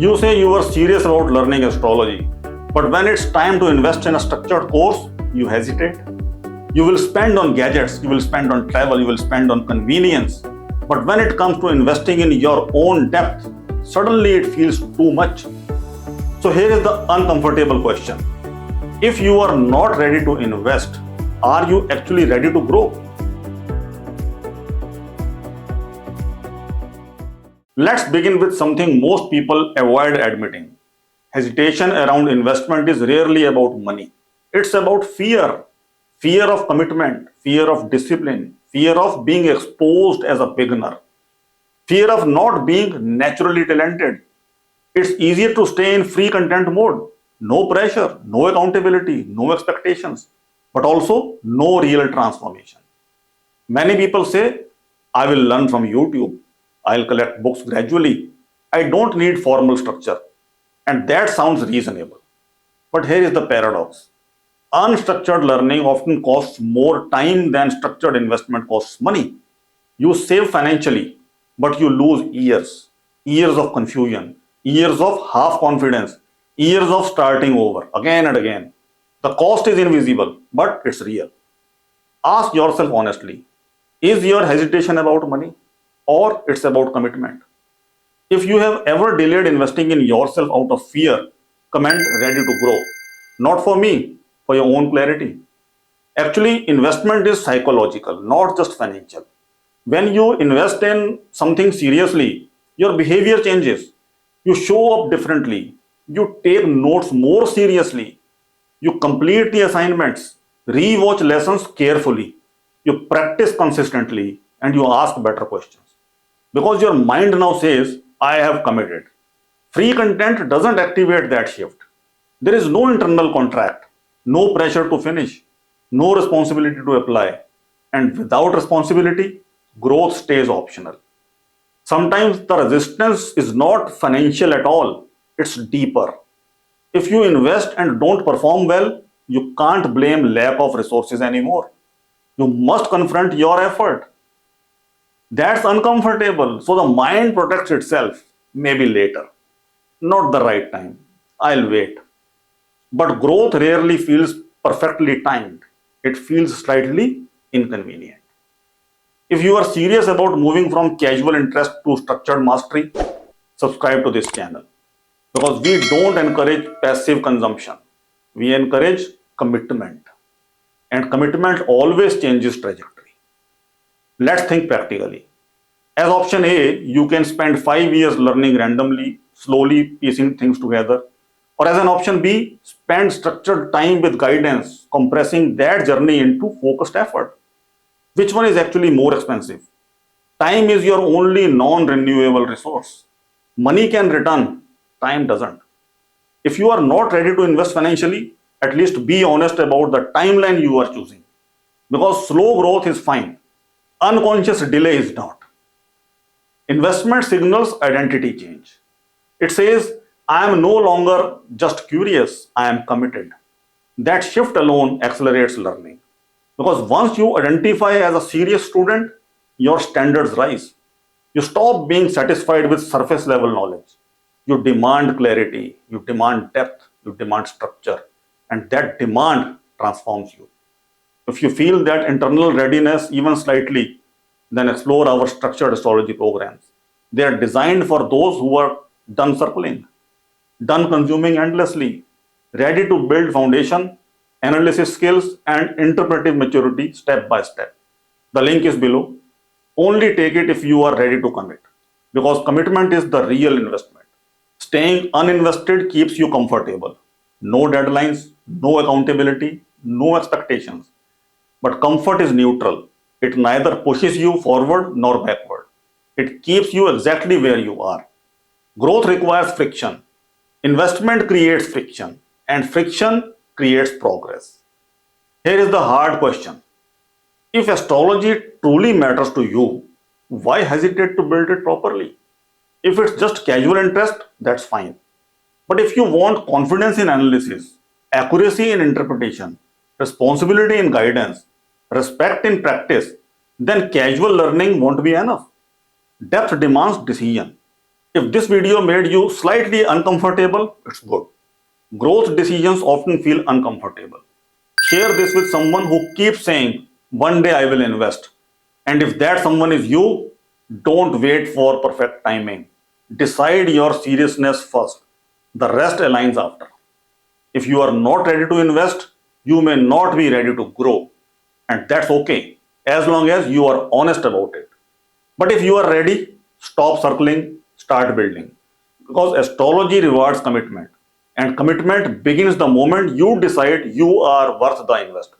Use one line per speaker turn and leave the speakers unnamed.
You say you are serious about learning astrology, but when it's time to invest in a structured course, you hesitate. You will spend on gadgets, you will spend on travel, you will spend on convenience. But when it comes to investing in your own depth, suddenly it feels too much. So here is the uncomfortable question. If you are not ready to invest, are you actually ready to grow? Let's begin with something most people avoid admitting. Hesitation around investment is rarely about money. It's about fear. Fear of commitment, fear of discipline, fear of being exposed as a beginner, fear of not being naturally talented. It's easier to stay in free content mode. No pressure, no accountability, no expectations, but also no real transformation. Many people say, I will learn from YouTube. I'll collect books gradually. I don't need formal structure. And that sounds reasonable. But here is the paradox. Unstructured learning often costs more time than structured investment costs money. You save financially, but you lose years. Years of confusion, years of half confidence, years of starting over again and again. The cost is invisible, but it's real. Ask yourself honestly, is your hesitation about money or it's about commitment? If you have ever delayed investing in yourself out of fear, comment ready to grow. Not for me, for your own clarity. Actually, investment is psychological, not just financial. When you invest in something seriously, your behavior changes. You show up differently. You take notes more seriously. You complete the assignments, re-watch lessons carefully. You practice consistently and you ask better questions. Because your mind now says, I have committed. Free content doesn't activate that shift. There is no internal contract, no pressure to finish, no responsibility to apply. And without responsibility, growth stays optional. Sometimes the resistance is not financial at all, it's deeper. If you invest and don't perform well, you can't blame lack of resources anymore. You must confront your effort. That's uncomfortable, so the mind protects itself. Maybe later. Not the right time. I'll wait. But growth rarely feels perfectly timed. It feels slightly inconvenient. If you are serious about moving from casual interest to structured mastery, subscribe to this channel. Because we don't encourage passive consumption. We encourage commitment. And commitment always changes trajectory. Let's think practically. As option A, you can spend 5 years learning randomly, slowly piecing things together. Or as an option B, spend structured time with guidance, compressing that journey into focused effort. Which one is actually more expensive? Time is your only non-renewable resource. Money can return, time doesn't. If you are not ready to invest financially, at least be honest about the timeline you are choosing. Because slow growth is fine, unconscious delay is not. Investment signals identity change. It says, I am no longer just curious, I am committed. That shift alone accelerates learning. Because once you identify as a serious student, your standards rise. You stop being satisfied with surface level knowledge. You demand clarity, you demand depth, you demand structure, and that demand transforms you. If you feel that internal readiness even slightly, then explore our structured astrology programs. They are designed for those who are done circling, done consuming endlessly, ready to build foundation, analysis skills, and interpretive maturity step by step. The link is below. Only take it if you are ready to commit, because commitment is the real investment. Staying uninvested keeps you comfortable. No deadlines, no accountability, no expectations. But comfort is neutral. It neither pushes you forward nor backward. It keeps you exactly where you are. Growth requires friction. Investment creates friction, and friction creates progress. Here is the hard question. If astrology truly matters to you, why hesitate to build it properly? If it's just casual interest, that's fine. But if you want confidence in analysis, accuracy in interpretation, responsibility in guidance, respect in practice, then casual learning won't be enough. Depth demands decision. If this video made you slightly uncomfortable, it's good. Growth decisions often feel uncomfortable. Share this with someone who keeps saying, one day I will invest. And if that someone is you, don't wait for perfect timing. Decide your seriousness first. The rest aligns after. If you are not ready to invest, you may not be ready to grow. And that's okay, as long as you are honest about it. But if you are ready, stop circling, start building. Because astrology rewards commitment. And commitment begins the moment you decide you are worth the investment.